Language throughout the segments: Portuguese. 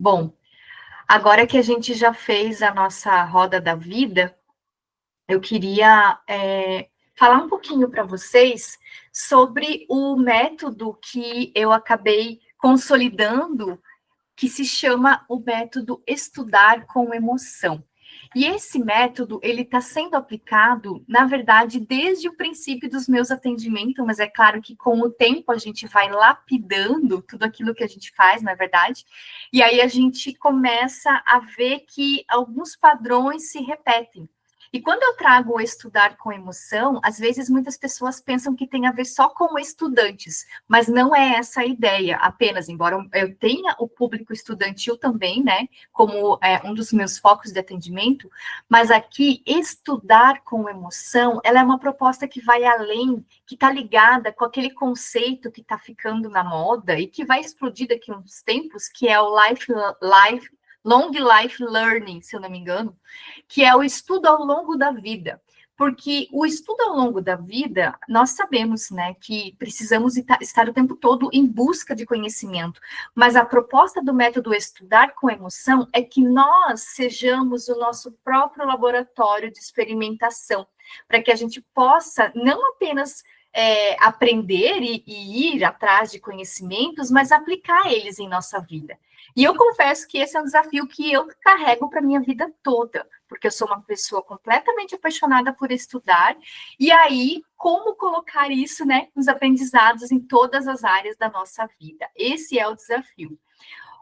Bom, agora que a gente já fez a nossa roda da vida, eu queria falar um pouquinho para vocês sobre o método que eu acabei consolidando, que se chama o método estudar com emoção. E esse método, ele está sendo aplicado, na verdade, desde o princípio dos meus atendimentos, mas é claro que com o tempo a gente vai lapidando tudo aquilo que a gente faz, na verdade, e aí a gente começa a ver que alguns padrões se repetem. E quando eu trago o estudar com emoção, às vezes muitas pessoas pensam que tem a ver só com estudantes, mas não é essa a ideia apenas, embora eu tenha o público estudantil também, né, como um dos meus focos de atendimento, mas aqui, estudar com emoção, ela é uma proposta que vai além, que está ligada com aquele conceito que está ficando na moda e que vai explodir daqui a uns tempos, que é o Long Life Learning, se eu não me engano, que é o estudo ao longo da vida. Porque o estudo ao longo da vida, nós sabemos, né, que precisamos estar o tempo todo em busca de conhecimento, mas a proposta do método estudar com emoção é que nós sejamos o nosso próprio laboratório de experimentação, para que a gente possa não apenas aprender e ir atrás de conhecimentos, mas aplicar eles em nossa vida. E eu confesso que esse é um desafio que eu carrego para a minha vida toda, porque eu sou uma pessoa completamente apaixonada por estudar, e aí, como colocar isso, né, nos aprendizados em todas as áreas da nossa vida? Esse é o desafio.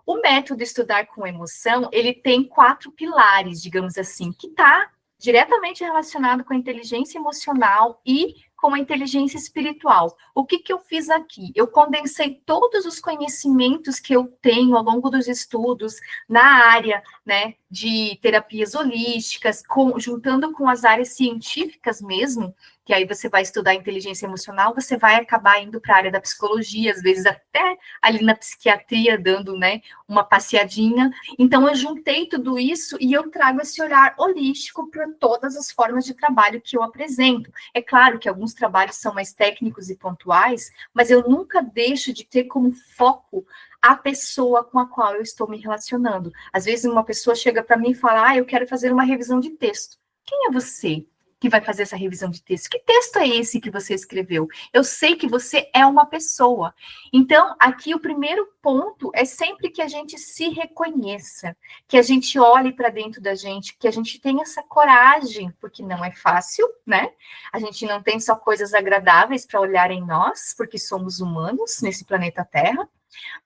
O método estudar com emoção, ele tem 4 pilares, digamos assim, que está diretamente relacionado com a inteligência emocional e com a inteligência espiritual. O que eu fiz aqui? Eu condensei todos os conhecimentos que eu tenho ao longo dos estudos na área, né, de terapias holísticas, juntando com as áreas científicas mesmo, que aí você vai estudar inteligência emocional, você vai acabar indo para a área da psicologia, às vezes até ali na psiquiatria, dando, né, uma passeadinha. Então, eu juntei tudo isso e eu trago esse olhar holístico para todas as formas de trabalho que eu apresento. É claro que alguns trabalhos são mais técnicos e pontuais, mas eu nunca deixo de ter como foco a pessoa com a qual eu estou me relacionando. Às vezes, uma pessoa chega para mim e fala: eu quero fazer uma revisão de texto. Quem é você que vai fazer essa revisão de texto? Que texto é esse que você escreveu? Eu sei que você é uma pessoa. Então, aqui o primeiro ponto é sempre que a gente se reconheça, que a gente olhe para dentro da gente, que a gente tenha essa coragem, porque não é fácil, né? A gente não tem só coisas agradáveis para olhar em nós, porque somos humanos nesse planeta Terra,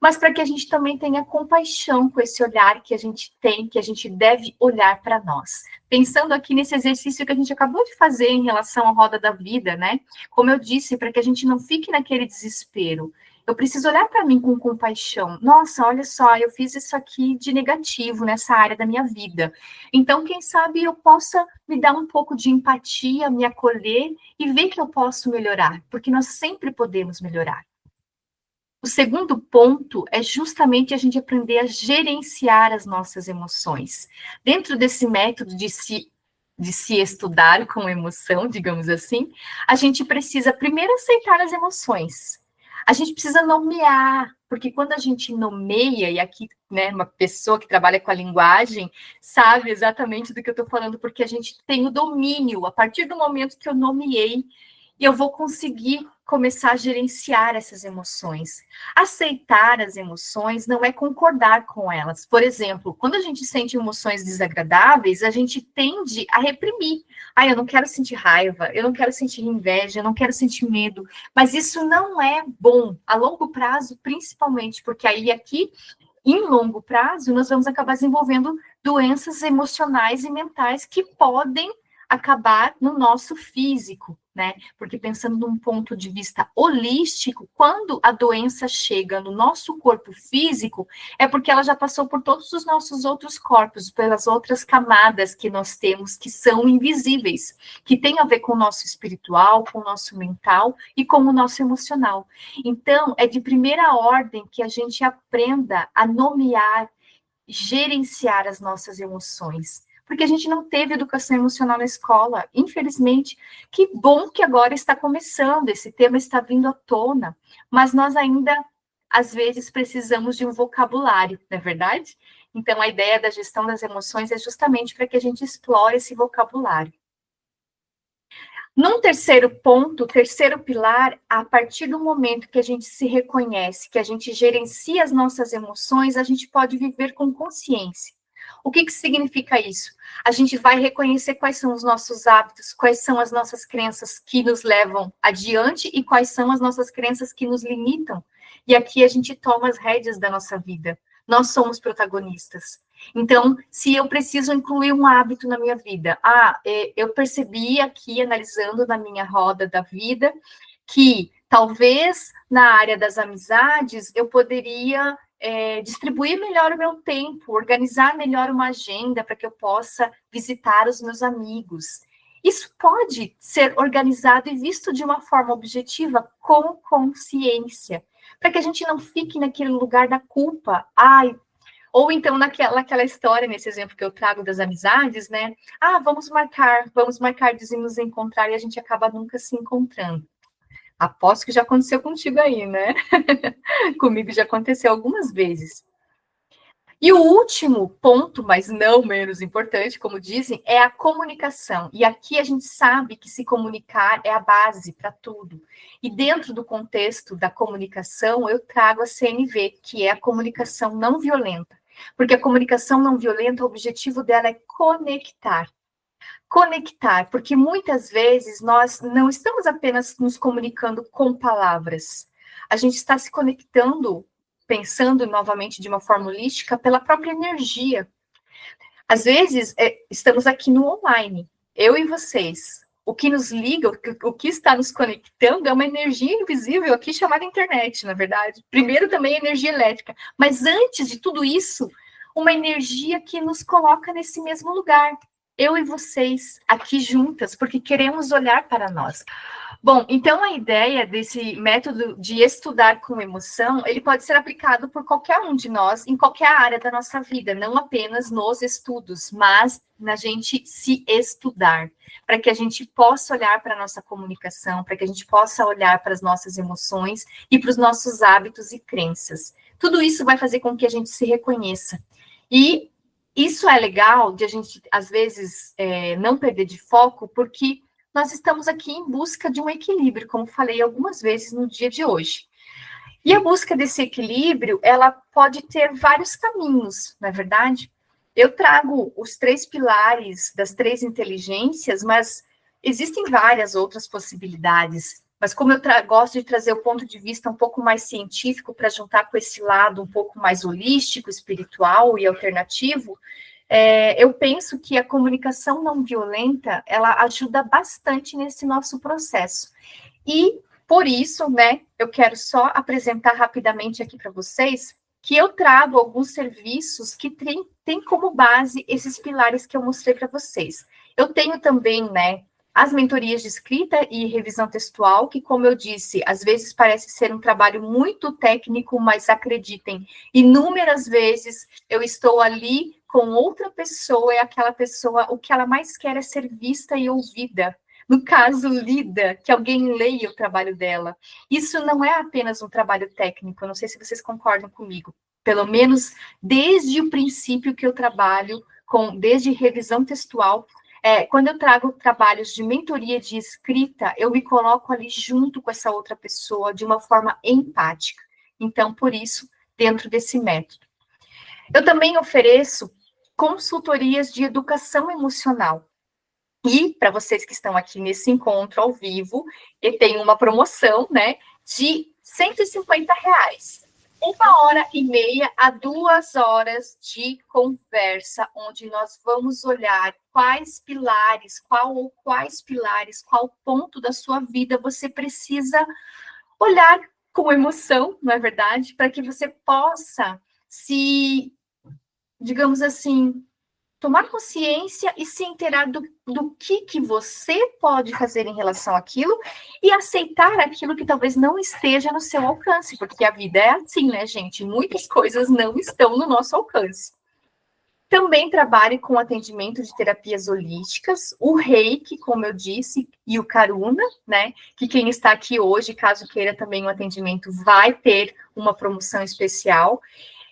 mas para que a gente também tenha compaixão com esse olhar que a gente tem, que a gente deve olhar para nós. Pensando aqui nesse exercício que a gente acabou de fazer em relação à roda da vida, né? Como eu disse, para que a gente não fique naquele desespero. Eu preciso olhar para mim com compaixão. Nossa, olha só, eu fiz isso aqui de negativo nessa área da minha vida. Então, quem sabe eu possa me dar um pouco de empatia, me acolher e ver que eu posso melhorar, porque nós sempre podemos melhorar. O segundo ponto é justamente a gente aprender a gerenciar as nossas emoções. Dentro desse método de se estudar com emoção, digamos assim, a gente precisa primeiro aceitar as emoções. A gente precisa nomear, porque quando a gente nomeia, e aqui, né, uma pessoa que trabalha com a linguagem sabe exatamente do que eu estou falando, porque a gente tem o domínio, a partir do momento que eu nomeei, eu vou conseguir começar a gerenciar essas emoções. Aceitar as emoções não é concordar com elas. Por exemplo, quando a gente sente emoções desagradáveis, a gente tende a reprimir. Eu não quero sentir raiva, eu não quero sentir inveja, eu não quero sentir medo. Mas isso não é bom, a longo prazo, principalmente, porque aí aqui, em longo prazo, nós vamos acabar desenvolvendo doenças emocionais e mentais que podem acabar no nosso físico, né? Porque pensando num ponto de vista holístico, quando a doença chega no nosso corpo físico, é porque ela já passou por todos os nossos outros corpos, pelas outras camadas que nós temos, que são invisíveis, que tem a ver com o nosso espiritual, com o nosso mental e com o nosso emocional. Então, é de primeira ordem que a gente aprenda a nomear, gerenciar as nossas emoções, porque a gente não teve educação emocional na escola, infelizmente. Que bom que agora está começando, esse tema está vindo à tona, mas nós ainda às vezes precisamos de um vocabulário, não é verdade? Então, a ideia da gestão das emoções é justamente para que a gente explore esse vocabulário. Num terceiro ponto, terceiro pilar, a partir do momento que a gente se reconhece, que a gente gerencia as nossas emoções, a gente pode viver com consciência. O que significa isso? A gente vai reconhecer quais são os nossos hábitos, quais são as nossas crenças que nos levam adiante e quais são as nossas crenças que nos limitam. E aqui a gente toma as rédeas da nossa vida. Nós somos protagonistas. Então, se eu preciso incluir um hábito na minha vida, eu percebi aqui, analisando na minha roda da vida, que talvez na área das amizades eu poderia distribuir melhor o meu tempo, organizar melhor uma agenda para que eu possa visitar os meus amigos. Isso pode ser organizado e visto de uma forma objetiva, com consciência, para que a gente não fique naquele lugar da culpa. Ou então naquela história, nesse exemplo que eu trago das amizades, né? Vamos marcar de nos encontrar e a gente acaba nunca se encontrando. Aposto que já aconteceu contigo aí, né? Comigo já aconteceu algumas vezes. E o último ponto, mas não menos importante, como dizem, é a comunicação. E aqui a gente sabe que se comunicar é a base para tudo. E dentro do contexto da comunicação, eu trago a CNV, que é a comunicação não violenta. Porque a comunicação não violenta, o objetivo dela é conectar. Conectar, porque muitas vezes nós não estamos apenas nos comunicando com palavras. A gente está se conectando, pensando novamente de uma forma holística, pela própria energia. Às vezes, estamos aqui no online, eu e vocês. O que nos liga, o que está nos conectando é uma energia invisível aqui chamada internet, na verdade. Primeiro também energia elétrica. Mas antes de tudo isso, uma energia que nos coloca nesse mesmo lugar. Eu e vocês, aqui juntas, porque queremos olhar para nós. Bom, então a ideia desse método de estudar com emoção, ele pode ser aplicado por qualquer um de nós, em qualquer área da nossa vida, não apenas nos estudos, mas na gente se estudar, para que a gente possa olhar para a nossa comunicação, para que a gente possa olhar para as nossas emoções e para os nossos hábitos e crenças. Tudo isso vai fazer com que a gente se reconheça. E isso é legal de a gente, às vezes, não perder de foco, porque nós estamos aqui em busca de um equilíbrio, como falei algumas vezes no dia de hoje. E a busca desse equilíbrio, ela pode ter vários caminhos, não é verdade? Eu trago os 3 pilares das 3 inteligências, mas existem várias outras possibilidades. Mas como eu gosto de trazer o ponto de vista um pouco mais científico para juntar com esse lado um pouco mais holístico, espiritual e alternativo, eu penso que a comunicação não violenta, ela ajuda bastante nesse nosso processo. E, por isso, né, eu quero só apresentar rapidamente aqui para vocês que eu trago alguns serviços que têm como base esses pilares que eu mostrei para vocês. Eu tenho também, né, as mentorias de escrita e revisão textual, que, como eu disse, às vezes parece ser um trabalho muito técnico, mas acreditem, inúmeras vezes eu estou ali com outra pessoa, e aquela pessoa, o que ela mais quer é ser vista e ouvida. No caso, lida, que alguém leia o trabalho dela. Isso não é apenas um trabalho técnico, eu não sei se vocês concordam comigo. Pelo menos desde o princípio que eu trabalho, desde revisão textual, quando eu trago trabalhos de mentoria de escrita, eu me coloco ali junto com essa outra pessoa de uma forma empática. Então, por isso, dentro desse método. Eu também ofereço consultorias de educação emocional. E, para vocês que estão aqui nesse encontro ao vivo, eu tenho uma promoção, né, de R$150. 1h30 a 2 horas de conversa, onde nós vamos olhar quais pilares, qual ponto da sua vida você precisa olhar com emoção, não é verdade? Para que você possa se, digamos assim, tomar consciência e se inteirar do que você pode fazer em relação àquilo e aceitar aquilo que talvez não esteja no seu alcance, porque a vida é assim, né, gente? Muitas coisas não estão no nosso alcance. Também trabalho com atendimento de terapias holísticas, o Reiki, como eu disse, e o Karuna, né? Que quem está aqui hoje, caso queira também um atendimento, vai ter uma promoção especial.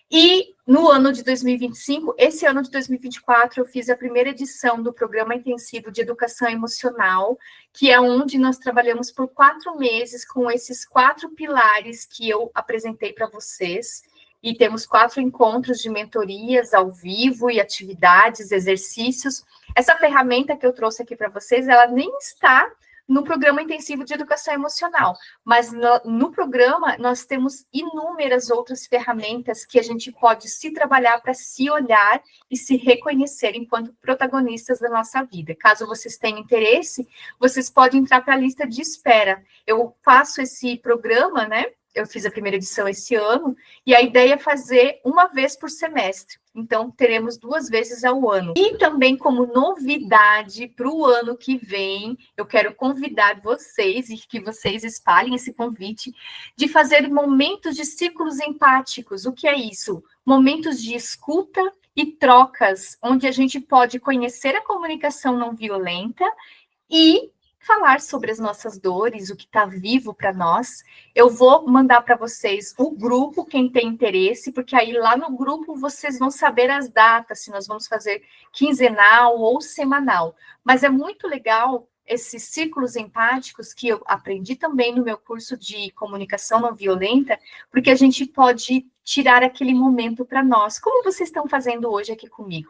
E no ano de 2025, esse ano de 2024, eu fiz a primeira edição do Programa Intensivo de Educação Emocional, que é onde nós trabalhamos por 4 meses com esses 4 pilares que eu apresentei para vocês. E temos 4 encontros de mentorias ao vivo e atividades, exercícios. Essa ferramenta que eu trouxe aqui para vocês, ela nem está no Programa Intensivo de Educação Emocional, mas no programa nós temos inúmeras outras ferramentas que a gente pode se trabalhar para se olhar e se reconhecer enquanto protagonistas da nossa vida. Caso vocês tenham interesse, vocês podem entrar para a lista de espera. Eu faço esse programa, né? Eu fiz a primeira edição esse ano, e a ideia é fazer uma vez por semestre. Então, teremos 2 vezes ao ano. E também, como novidade para o ano que vem, eu quero convidar vocês, e que vocês espalhem esse convite, de fazer momentos de círculos empáticos. O que é isso? Momentos de escuta e trocas, onde a gente pode conhecer a comunicação não violenta e falar sobre as nossas dores, o que está vivo para nós. Eu vou mandar para vocês o grupo, quem tem interesse, porque aí lá no grupo vocês vão saber as datas, se nós vamos fazer quinzenal ou semanal. Mas é muito legal esses círculos empáticos que eu aprendi também no meu curso de comunicação não violenta, porque a gente pode tirar aquele momento para nós, como vocês estão fazendo hoje aqui comigo.